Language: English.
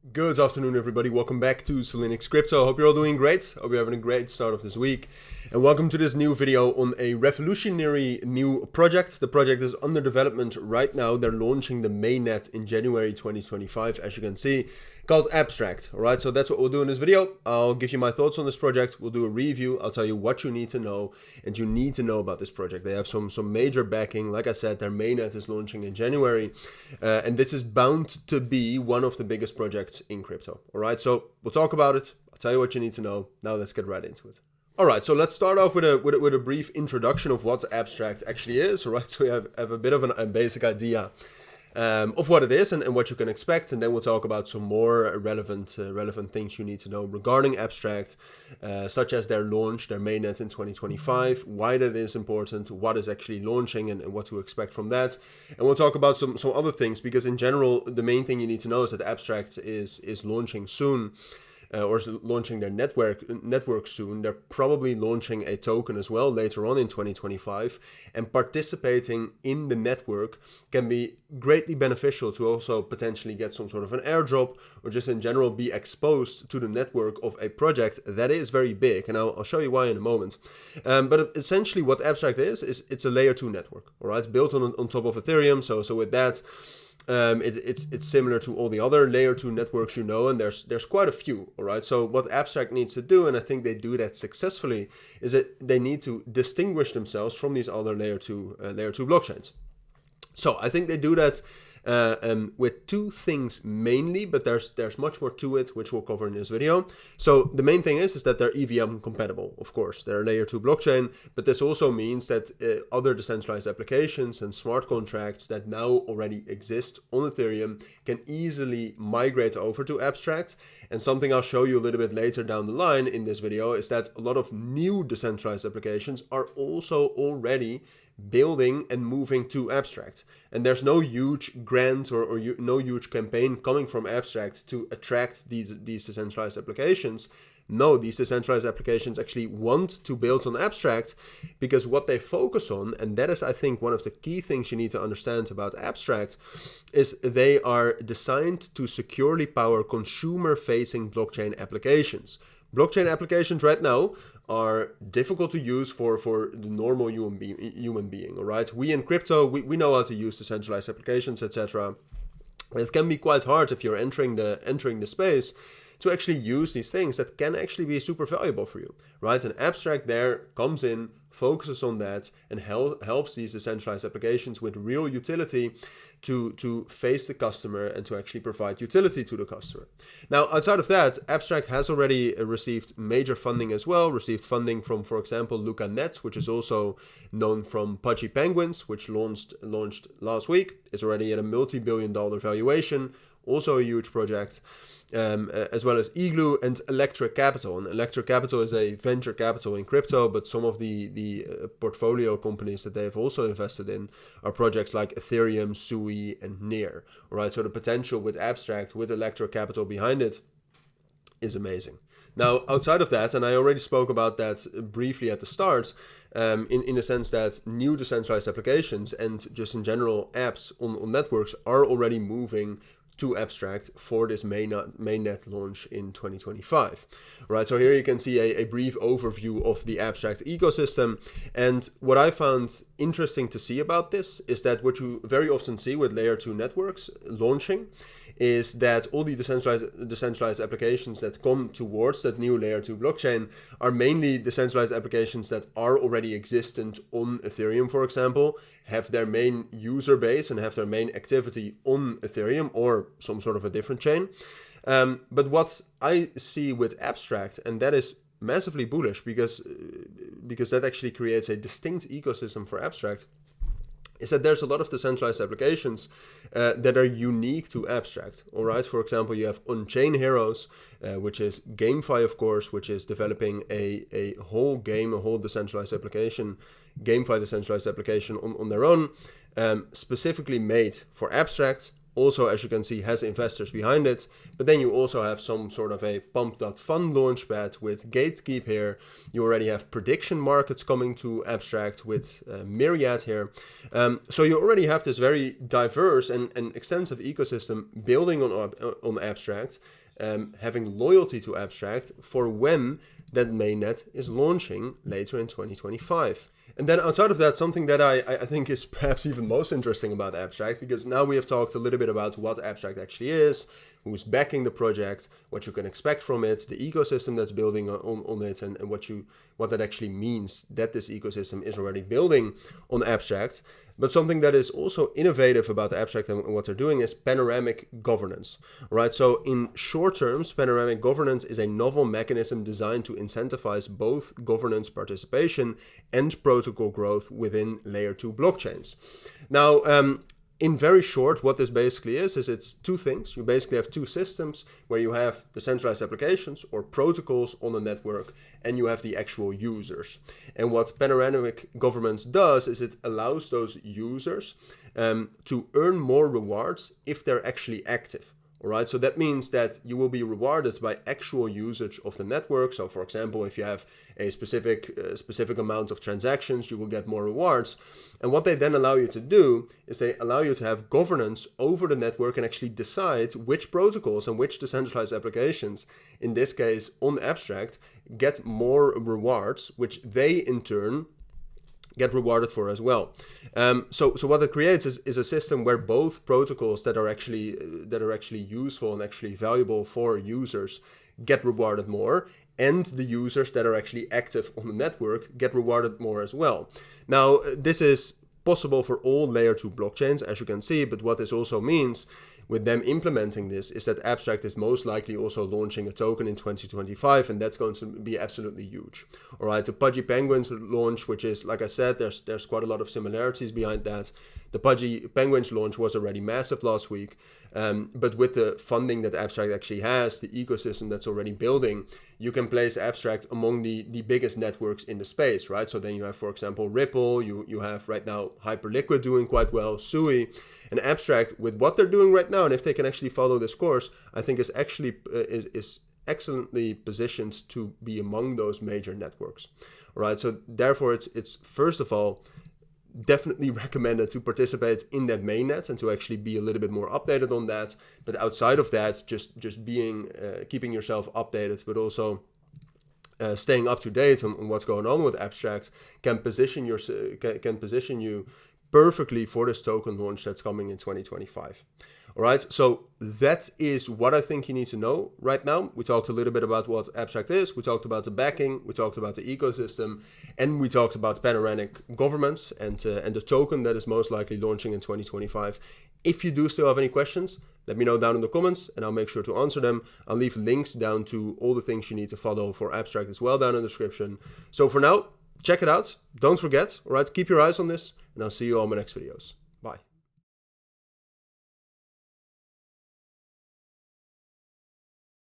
Good afternoon, everybody. Welcome back to Cilinix Crypto. Hope you're all doing great. Hope you're having a great start of this week. And welcome to this new video on a revolutionary new project. The project is under development right now. They're launching the mainnet in January 2025, as you can see, called Abstract. All right, so that's what we'll do in this video. I'll give you my thoughts on this project. We'll do a review. I'll tell you what you need to know, and you need to know about this project. They have some major backing. Like I said, their mainnet is launching in January, and this is bound to be one of the biggest projects in crypto. All right, so we'll talk about it. I'll tell you what you need to know. Now let's get right into it. All right, so let's start off with a brief introduction of what Abstract actually is. All right, so we have a bit of a basic idea of what it is and what you can expect, and then we'll talk about some more relevant things you need to know regarding Abstract, such as their launch, their mainnet in 2025, why that is important, what is actually launching, and what to expect from that. And we'll talk about some other things, because in general, the main thing you need to know is that Abstract is launching soon. Or launching their network soon. They're probably launching a token as well later on in 2025, and participating in the network can be greatly beneficial to also potentially get some sort of an airdrop, or just in general be exposed to the network of a project that is very big, and I'll show you why in a moment. But essentially what Abstract is it's a layer 2 network. All right, it's built on top of Ethereum, so with that, it's similar to all the other layer 2 networks, you know, and there's quite a few. All right, so what Abstract needs to do, and I think they do that successfully, is that they need to distinguish themselves from these other layer 2 blockchains. So I think they do that with two things mainly, but there's much more to it, which we'll cover in this video. So the main thing is that they're EVM compatible. Of course, they're a layer 2 blockchain, but this also means that other decentralized applications and smart contracts that now already exist on Ethereum can easily migrate over to Abstract. And something I'll show you a little bit later down the line in this video is that a lot of new decentralized applications are also already building and moving to Abstract. And there's no huge grant or no huge campaign coming from Abstract to attract these decentralized applications. No, these decentralized applications actually want to build on Abstract, because what they focus on, and that is, I think, one of the key things you need to understand about Abstract, is they are designed to securely power consumer-facing blockchain applications. Blockchain applications right now are difficult to use for the normal human being. All right, we in crypto, we know how to use decentralized applications, etc. It can be quite hard if you're entering the space to actually use these things that can actually be super valuable for you, right? And Abstract there comes in, focuses on that, and helps these decentralized applications with real utility to face the customer and to actually provide utility to the customer. Now, outside of that, Abstract has already received major funding as well, received funding from, for example, Luca Nets, which is also known from Pudgy Penguins, which launched last week. It's already at a multi-billion-dollar valuation, also a huge project. As well as Igloo and Electric Capital. And Electric Capital is a venture capital in crypto, but some of the portfolio companies that they've also invested in are projects like Ethereum, Sui, and Near. All right, so the potential with Abstract, with Electric Capital behind it, is amazing. Now, outside of that, and I already spoke about that briefly at the start, in the sense that new decentralized applications and just in general apps on networks are already moving to Abstract for this mainnet launch in 2025. Right, so here you can see a brief overview of the Abstract ecosystem. And what I found interesting to see about this is that what you very often see with layer 2 networks launching is that all the decentralized applications that come towards that new layer 2 blockchain are mainly decentralized applications that are already existent on Ethereum, for example, have their main user base and have their main activity on Ethereum or some sort of a different chain. But what I see with Abstract, and that is massively bullish because that actually creates a distinct ecosystem for Abstract, is that there's a lot of decentralized applications that are unique to Abstract. All right, for example, you have On-Chain Heroes, which is GameFi, of course, which is developing a whole game, a whole decentralized application, GameFi decentralized application on their own, specifically made for Abstract. also, as you can see, has investors behind it. But then you also have some sort of a pump.fun launchpad with Gatekeep here. You already have prediction markets coming to Abstract with Myriad here. So you already have this very diverse and extensive ecosystem building on Abstract, having loyalty to Abstract for when that mainnet is launching later in 2025. And then outside of that, something that I think is perhaps even most interesting about Abstract, because now we have talked a little bit about what Abstract actually is, who's backing the project, what you can expect from it, the ecosystem that's building on it, and what that actually means that this ecosystem is already building on Abstract. But something that is also innovative about Abstract and what they're doing is panoramic governance, right? So in short terms, panoramic governance is a novel mechanism designed to incentivize both governance participation and protocol growth within layer 2 blockchains. Now, in very short, what this basically is it's two things. You basically have two systems where you have the centralized applications or protocols on the network, and you have the actual users. And what panoramic governance does is it allows those users to earn more rewards if they're actually active. All right, so that means that you will be rewarded by actual usage of the network. So for example, if you have a specific amount of transactions, you will get more rewards. And what they then allow you to do is they allow you to have governance over the network and actually decide which protocols and which decentralized applications, in this case on Abstract, get more rewards, which they in turn get rewarded for as well. So what it creates is a system where both protocols that are actually useful and actually valuable for users get rewarded more, and the users that are actually active on the network get rewarded more as well. Now, this is possible for all layer 2 blockchains, as you can see, but what this also means with them implementing this is that Abstract is most likely also launching a token in 2025, and that's going to be absolutely huge. All right, the Pudgy Penguins launch, which is, like I said, there's quite a lot of similarities behind that. The Pudgy Penguins launch was already massive last week, but with the funding that Abstract actually has, the ecosystem that's already building, you can place Abstract among the biggest networks in the space, right? So then you have, for example, Ripple, you have right now Hyperliquid doing quite well, Sui, and Abstract with what they're doing right now, and if they can actually follow this course, I think is actually is excellently positioned to be among those major networks. All right, so therefore it's first of all definitely recommended to participate in that mainnet and to actually be a little bit more updated on that. But outside of that, just being keeping yourself updated, but also staying up to date on what's going on with Abstract can position you perfectly for this token launch that's coming in 2025. All right, so that is what I think you need to know right now. We talked a little bit about what Abstract is, we talked about the backing, we talked about the ecosystem, and we talked about panoramic governance and the token that is most likely launching in 2025. If you do still have any questions, let me know down in the comments and I'll make sure to answer them. I'll leave links down to all the things you need to follow for Abstract as well down in the description. So for now, check it out. Don't forget, all right, keep your eyes on this, and I'll see you all in my next videos.